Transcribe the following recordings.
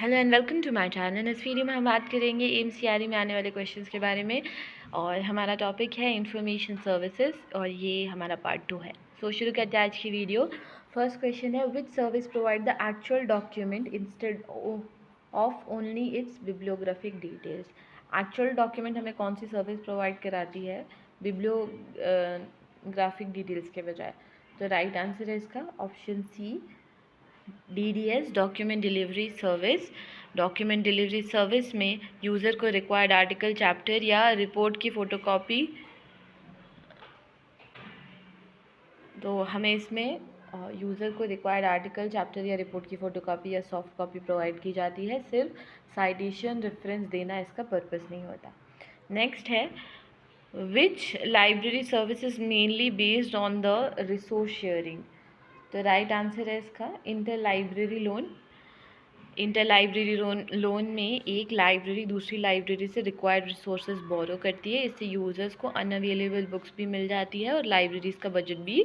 Hello and welcome to my channel. इस video में हम बात करेंगे एमसीआरई में आने वाले क्वेश्चंस के बारे में और हमारा टॉपिक है इंफॉर्मेशन सर्विसेज और ये हमारा पार्ट 2 है। सो शुरू करते हैं आज की वीडियो। फर्स्ट क्वेश्चन है, which service provide the actual document instead of only its bibliographic details. Actual document हमें कौन सी सर्विस प्रोवाइड कराती है बिब्लियोग्राफिक डिटेल्स के बजाय? तो राइट आंसर है इसका option C, DDS document delivery service. Document delivery service में यूज़र को रिक्वायर्ड आर्टिकल, चैप्टर या रिपोर्ट की फ़ोटोकॉपी, तो हमें इसमें यूज़र को रिक्वायर्ड आर्टिकल, चैप्टर या रिपोर्ट की फ़ोटोकॉपी या सॉफ्ट कॉपी प्रोवाइड की जाती है। सिर्फ साइटेशन रेफरेंस देना इसका पर्पस नहीं होता। नेक्स्ट है, which library service is mainly based on the resource sharing. तो राइट आंसर है इसका inter library loan. Inter library loan में एक लाइब्रेरी दूसरी लाइब्रेरी से रिक्वायर्ड रिसोर्सेज बोरो करती है। इससे यूज़र्स को अनअवेलेबल बुक्स भी मिल जाती है और लाइब्रेरीज का बजट भी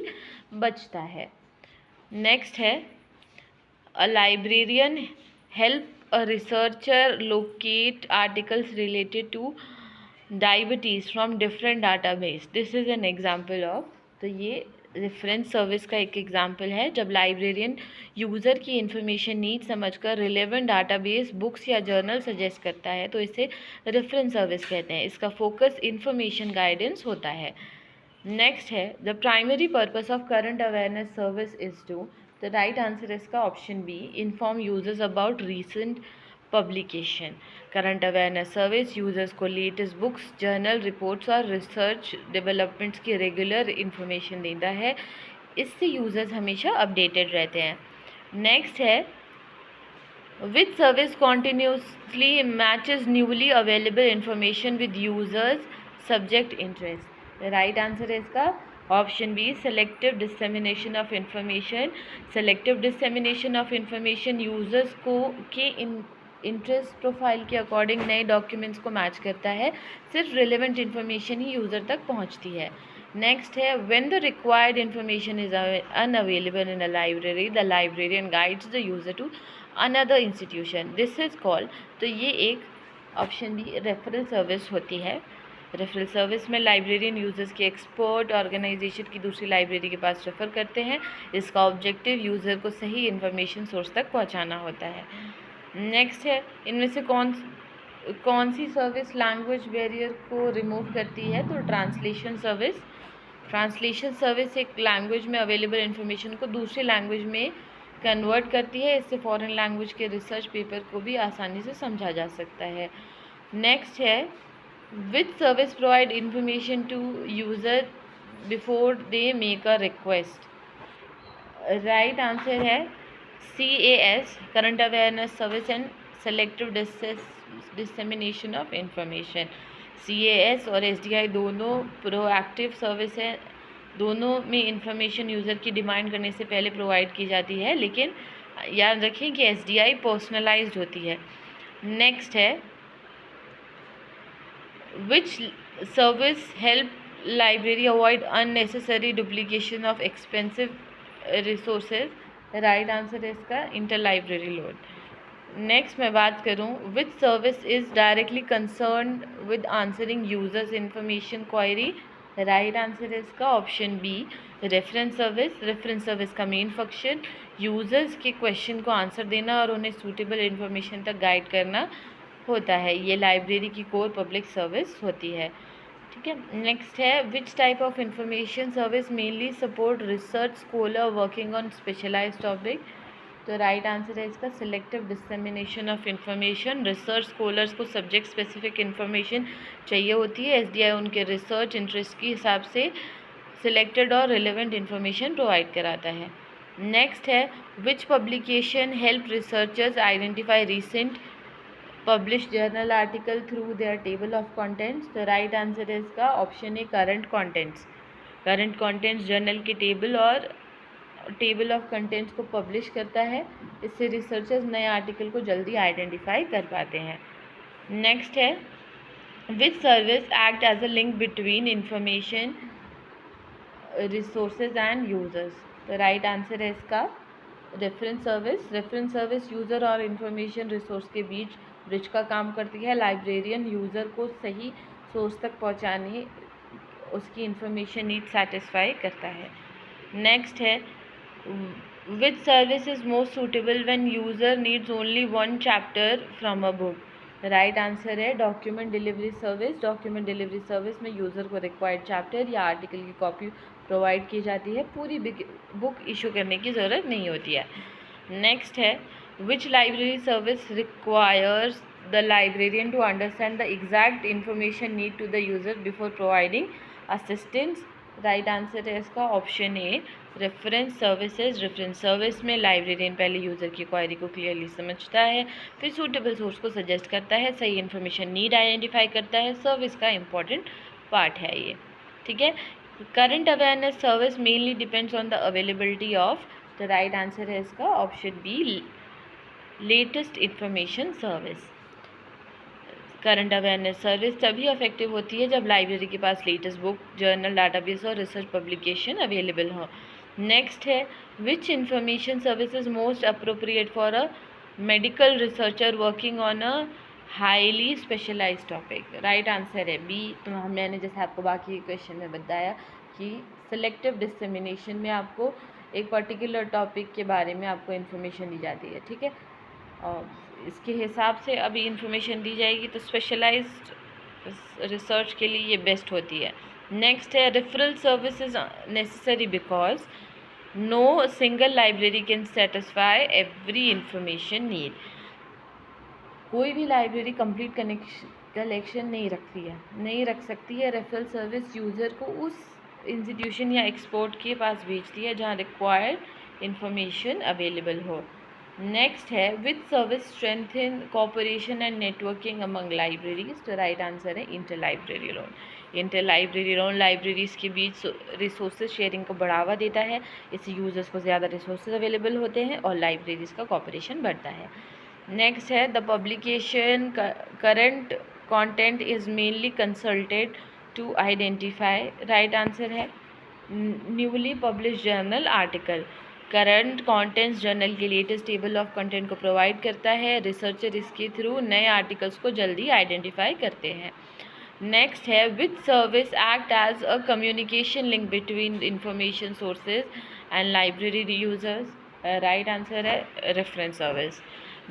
बचता है। नेक्स्ट है, अ librarian help a researcher locate articles related two diabetes from different database. This is an example of, तो ये रेफरेंस सर्विस का एक एग्जाम्पल है जब लाइब्रेरियन यूज़र की इन्फॉर्मेशन नीड समझकर रिलेवेंट डाटाबेस, बुक्स या जर्नल सजेस्ट करता है, तो इसे रेफरेंस सर्विस कहते हैं। इसका फोकस इन्फॉर्मेशन गाइडेंस होता है। नेक्स्ट है, the primary purpose of current awareness service is to, the right answer इसका option B, inform users about recent publication. Current awareness service users को लेटेस्ट बुक्स, जर्नल रिपोर्ट्स और research developments की regular information देता है। इससे users हमेशा updated रहते हैं। नेक्स्ट है, which service continuously matches newly available information with users subject interest. Right answer है इसका option B, selective dissemination of information. Selective dissemination of information users को के इंटरेस्ट प्रोफाइल के अकॉर्डिंग नए डॉक्यूमेंट्स को मैच करता है। सिर्फ रिलेवेंट इन्फॉर्मेशन ही यूज़र तक पहुंचती है। नेक्स्ट है, when the required information is unavailable in a library, the librarian guides the user to another institution, this is called, तो ये एक ऑप्शन बी रेफरल सर्विस होती है। रेफरल सर्विस में लाइब्रेरियन यूजर्स के एक्सपर्ट ऑर्गेनाइजेशन की दूसरी लाइब्रेरी के पास रेफ़र करते हैं। इसका ऑब्जेक्टिव यूज़र को सही इन्फॉर्मेशन सोर्स तक पहुंचाना होता है। नेक्स्ट है, इनमें से कौन सी सर्विस लैंग्वेज बैरियर को रिमूव करती है? तो ट्रांसलेशन सर्विस। ट्रांसलेशन सर्विस एक लैंग्वेज में अवेलेबल इन्फॉर्मेशन को दूसरी लैंग्वेज में कन्वर्ट करती है। इससे फॉरेन लैंग्वेज के रिसर्च पेपर को भी आसानी से समझा जा सकता है। नेक्स्ट है, which service provide information to user before they make a request. Right answer है CAS, current awareness service and selective dissemination of information. CAS और SDI दोनों प्रोएक्टिव सर्विस है। दोनों में इंफॉर्मेशन यूज़र की डिमांड करने से पहले प्रोवाइड की जाती है, लेकिन याद रखें कि SDI पर्सनलाइज्ड होती है। नेक्स्ट है, which service help library avoid unnecessary duplication of expensive resources. Right answer है इसका इंटर लाइब्रेरी लोन। नेक्स्ट मैं बात करूं, which service is directly concern with answering users information query. Right answer है इसका option B, reference service. Reference service का main function users के question को आंसर देना और उन्हें सूटेबल इन्फॉर्मेशन तक गाइड करना होता है। ये लाइब्रेरी की कोर पब्लिक सर्विस होती है। ठीक है। नेक्स्ट है, which type of information service mainly support research scholar working on specialised topic. तो राइट आंसर है इसका selective dissemination of information. Research scholars को सब्जेक्ट स्पेसिफिक इंफॉर्मेशन चाहिए होती है। SDI उनके रिसर्च इंटरेस्ट के हिसाब से सिलेक्टेड और रिलेवेंट इंफॉर्मेशन प्रोवाइड कराता है। नेक्स्ट है, which publication help researchers identify recent publish journal article through their table of contents. तो राइट आंसर है इसका option A, current contents. Current contents journal के टेबल ऑफ कंटेंट्स को publish करता है। इससे रिसर्चर्स नए आर्टिकल को जल्दी आइडेंटिफाई कर पाते हैं। नेक्स्ट है, which service act as a link between information resources and users. तो राइट आंसर है इसका रेफरेंस सर्विस यूज़र और इंफॉर्मेशन रिसोर्स के बीच ब्रिज का काम करती है। लाइब्रेरियन यूज़र को सही सोर्स तक पहुंचाने उसकी इंफॉर्मेशन नीड सेटिस्फाई करता है। नेक्स्ट है which service is most suitable when user needs only one chapter from a book. Right answer है document delivery service. Document delivery service में यूज़र को रिक्वायर्ड चैप्टर या आर्टिकल की कॉपी प्रोवाइड की जाती है, पूरी बुक इशू करने की ज़रूरत नहीं होती है। नेक्स्ट है which library service requires the librarian to understand the exact information need to the user before providing assistance. Right answer है इसका option A reference services. Reference service में लाइब्रेरियन पहले यूज़र की क्वेरी को क्लियरली समझता है, फिर सूटेबल सोर्स को सजेस्ट करता है, सही इन्फॉर्मेशन नीड आइडेंटिफाई करता है। सर्विस का इम्पॉर्टेंट पार्ट है ये, ठीक है। Current awareness service mainly depends on the availability of. The right answer है इसका option B latest information service. Current awareness service तभी इफेक्टिव होती है जब लाइब्रेरी के पास लेटेस्ट बुक, जर्नल, डाटाबेस और रिसर्च पब्लिकेशन अवेलेबल हो। नेक्स्ट है which information service is most appropriate for a medical researcher working on a highly specialize topic. Right answer है बी। तो मैंने जैसे आपको बाकी क्वेश्चन में बताया कि सिलेक्टिव डिसमिनेशन में आपको एक पर्टिकुलर टॉपिक के बारे में आपको इन्फॉर्मेशन दी जाती है, ठीक है, और इसके हिसाब से अभी इन्फॉर्मेशन दी जाएगी, तो स्पेशलाइज्ड रिसर्च के लिए ये बेस्ट होती है। नेक्स्ट है referral service is necessary because no single library can satisfy every information need. कोई भी लाइब्रेरी कंप्लीट कलेक्शन नहीं रख सकती है। रेफरल सर्विस यूज़र को उस इंस्टीट्यूशन या एक्सपर्ट के पास भेजती है जहाँ रिक्वायर्ड इंफॉर्मेशन अवेलेबल हो। नेक्स्ट है which service strengthen cooperation and networking among libraries. तो राइट आंसर है inter library loan. Inter library loan libraries के बीच रिसोर्सेज शेयरिंग को बढ़ावा देता है, इससे यूजर्स को ज़्यादा रिसोर्सेज अवेलेबल होते हैं और लाइब्रेरीज का कोऑपरेशन बढ़ता है। नेक्स्ट है the publication current content is mainly consulted to identify. Right answer है newly publish journal article. Current contents journal के लेटेस्ट टेबल ऑफ कंटेंट को प्रोवाइड करता है। रिसर्चर इसके थ्रू नए आर्टिकल्स को जल्दी आइडेंटिफाई करते हैं। नेक्स्ट है which service act as a communication link between information sources and library users. Right answer है रेफरेंस सर्विस।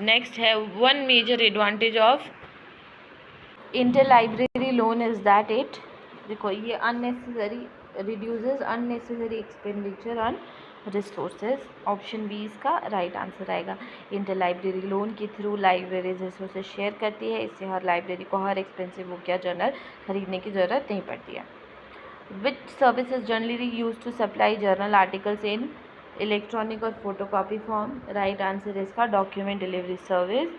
नेक्स्ट है one major advantage of inter library loan is that it, देखो ये unnecessary reduces unnecessary expenditure on resources. Option B इसका right answer आएगा। Inter library loan के through libraries resources share करती है, इससे हर लाइब्रेरी को हर एक्सपेंसिव बुक या जर्नल खरीदने की ज़रूरत नहीं पड़ती है। Which service is generally use to supply journal articles in electronic और फोटोकॉपी फॉर्म। राइट आंसर है इसका document delivery service.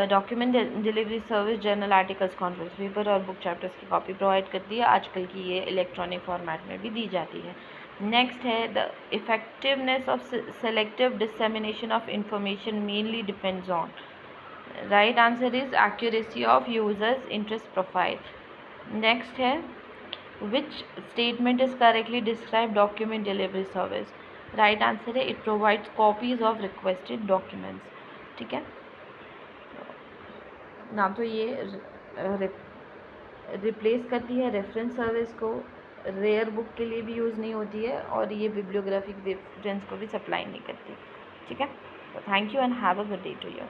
Document delivery service journal articles, conference paper और बुक चैप्टर्स की कॉपी प्रोवाइड करती है। आजकल की ये इलेक्ट्रॉनिक फॉर्मेट में भी दी जाती है। नेक्स्ट है the effectiveness of selective dissemination of information mainly depends on. Right answer is accuracy of users interest profile. Next है which statement is correctly describe document delivery service. Right answer है it provides copies of requested documents, ठीक है ना। तो ये replace करती है reference service को, रेयर बुक के लिए भी यूज़ नहीं होती है और ये बिब्लियोग्राफिक रेफरेंस को भी सप्लाई नहीं करती, ठीक है। Thank you and have a good day to you.